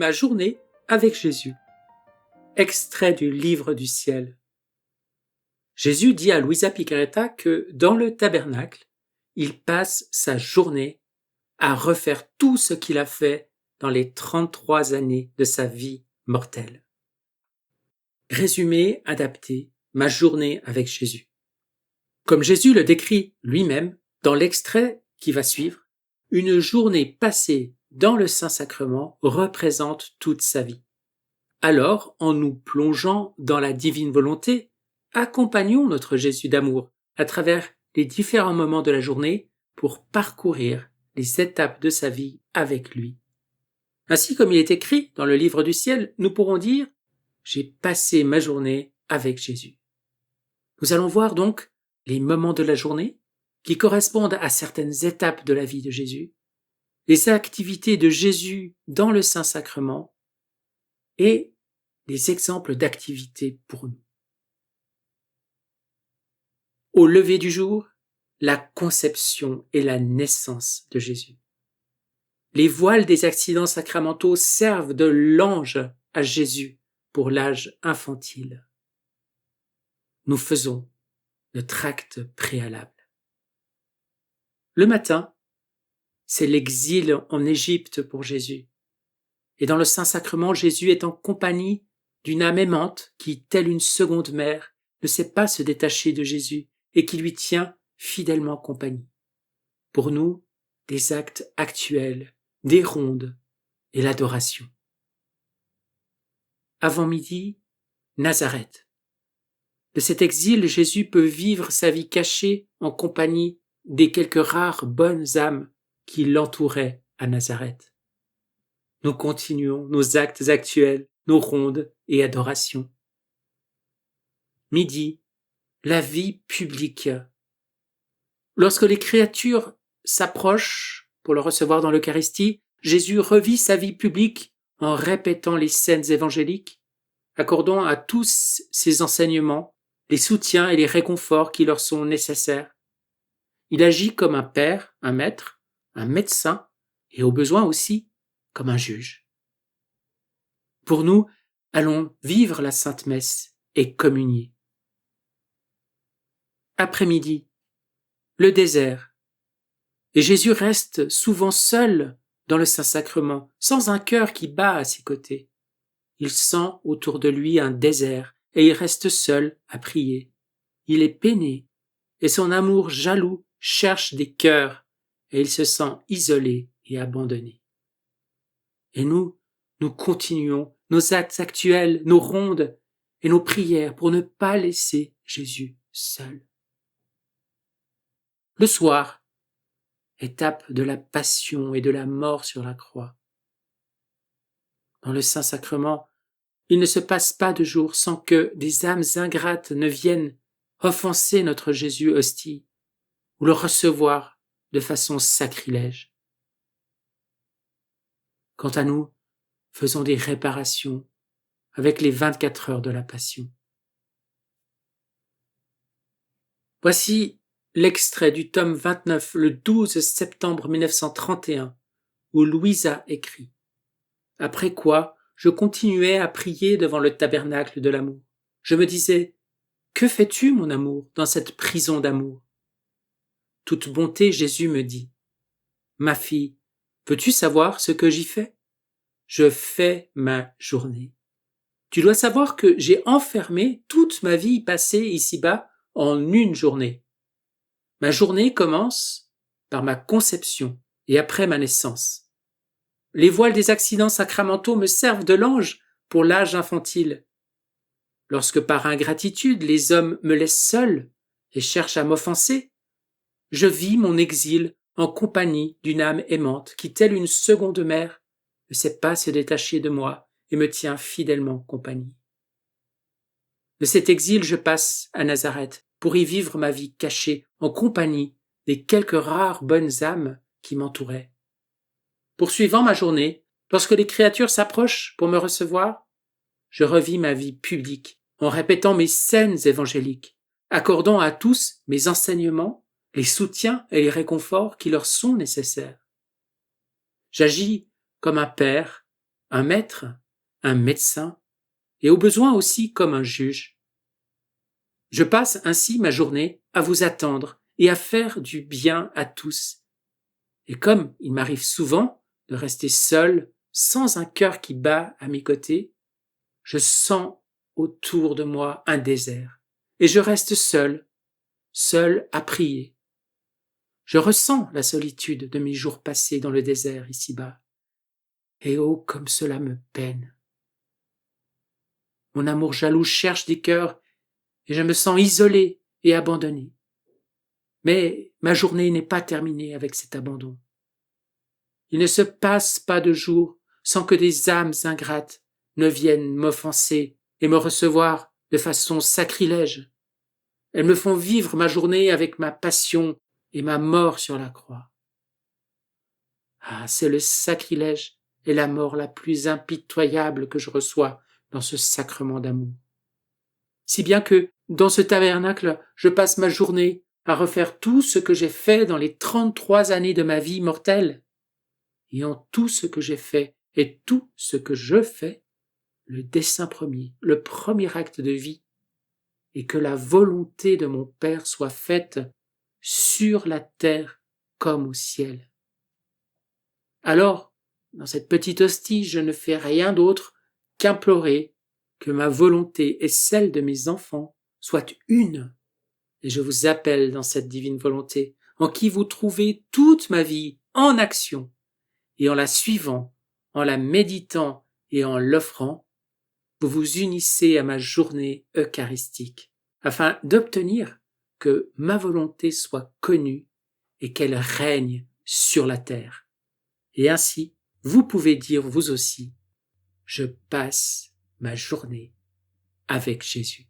ma journée avec Jésus. Extrait du livre du ciel. Jésus dit à Luisa Picaretta que dans le tabernacle, il passe sa journée à refaire tout ce qu'il a fait dans les 33 années de sa vie mortelle. Résumé adapté, ma journée avec Jésus. Comme Jésus le décrit lui-même dans l'extrait qui va suivre, une journée passée dans le Saint-Sacrement représente toute sa vie. Alors, en nous plongeant dans la divine volonté, accompagnons notre Jésus d'amour à travers les différents moments de la journée pour parcourir les étapes de sa vie avec lui. Ainsi comme il est écrit dans le livre du ciel, nous pourrons dire « J'ai passé ma journée avec Jésus ». Nous allons voir donc les moments de la journée qui correspondent à certaines étapes de la vie de Jésus, les activités de Jésus dans le Saint-Sacrement et les exemples d'activités pour nous. Au lever du jour, la conception et la naissance de Jésus. Les voiles des accidents sacramentaux servent de l'ange à Jésus pour l'âge infantile. Nous faisons notre acte préalable. Le matin, c'est l'exil en Égypte pour Jésus. Et dans le Saint-Sacrement, Jésus est en compagnie d'une âme aimante qui, telle une seconde mère, ne sait pas se détacher de Jésus et qui lui tient fidèlement compagnie. Pour nous, des actes actuels, des rondes et l'adoration. Avant midi, Nazareth. De cet exil, Jésus peut vivre sa vie cachée en compagnie des quelques rares bonnes âmes qui l'entouraient à Nazareth. Nous continuons nos actes actuels, nos rondes et adorations. Midi, la vie publique. Lorsque les créatures s'approchent pour le recevoir dans l'Eucharistie, Jésus revit sa vie publique en répétant les scènes évangéliques, accordant à tous ses enseignements les soutiens et les réconforts qui leur sont nécessaires. Il agit comme un père, un maître, un médecin et au besoin aussi comme un juge. Pour nous, allons vivre la Sainte Messe et communier. Après-midi, le désert. Et Jésus reste souvent seul dans le Saint-Sacrement, sans un cœur qui bat à ses côtés. Il sent autour de lui un désert et il reste seul à prier. Il est peiné et son amour jaloux cherche des cœurs et il se sent isolé et abandonné. Et nous continuons nos actes actuels, nos rondes et nos prières pour ne pas laisser Jésus seul. Le soir, étape de la passion et de la mort sur la croix. Dans le Saint-Sacrement, il ne se passe pas de jour sans que des âmes ingrates ne viennent offenser notre Jésus hostie ou le recevoir de façon sacrilège. Quant à nous, faisons des réparations avec les 24 heures de la Passion. Voici l'extrait du tome 29, le 12 septembre 1931, où Luisa écrit « Après quoi, je continuais à prier devant le tabernacle de l'amour. Je me disais « Que fais-tu, mon amour, dans cette prison d'amour ?» Toute bonté, Jésus me dit « Ma fille, peux-tu savoir ce que j'y fais ? Je fais ma journée. Tu dois savoir que j'ai enfermé toute ma vie passée ici-bas en une journée. Ma journée commence par ma conception et après ma naissance. Les voiles des accidents sacramentaux me servent de l'ange pour l'âge infantile. Lorsque par ingratitude les hommes me laissent seul et cherchent à m'offenser, je vis mon exil en compagnie d'une âme aimante qui, telle une seconde mère, ne sait pas se détacher de moi et me tient fidèlement compagnie. De cet exil, je passe à Nazareth pour y vivre ma vie cachée en compagnie des quelques rares bonnes âmes qui m'entouraient. Poursuivant ma journée, lorsque les créatures s'approchent pour me recevoir, je revis ma vie publique en répétant mes scènes évangéliques, accordant à tous mes enseignements, les soutiens et les réconforts qui leur sont nécessaires. J'agis comme un père, un maître, un médecin, et au besoin aussi comme un juge. Je passe ainsi ma journée à vous attendre et à faire du bien à tous. Et comme il m'arrive souvent de rester seul, sans un cœur qui bat à mes côtés, je sens autour de moi un désert, et je reste seul, seul à prier. Je ressens la solitude de mes jours passés dans le désert ici-bas. Et oh, comme cela me peine. Mon amour jaloux cherche des cœurs, et je me sens isolé et abandonné. Mais ma journée n'est pas terminée avec cet abandon. Il ne se passe pas de jour sans que des âmes ingrates ne viennent m'offenser et me recevoir de façon sacrilège. Elles me font vivre ma journée avec ma passion et ma mort sur la croix. Ah, c'est le sacrilège et la mort la plus impitoyable que je reçois dans ce sacrement d'amour. Si bien que, dans ce tabernacle, je passe ma journée à refaire tout ce que j'ai fait dans les 33 années de ma vie mortelle. Et en tout ce que j'ai fait et tout ce que je fais, le dessein premier, le premier acte de vie, et que la volonté de mon Père soit faite sur la terre comme au ciel. Alors, dans cette petite hostie, je ne fais rien d'autre qu'implorer que ma volonté et celle de mes enfants soient une. Et je vous appelle dans cette divine volonté, en qui vous trouvez toute ma vie en action, et en la suivant, en la méditant et en l'offrant, vous vous unissez à ma journée eucharistique, afin d'obtenir que ma volonté soit connue et qu'elle règne sur la terre. Et ainsi, vous pouvez dire vous aussi, je passe ma journée avec Jésus.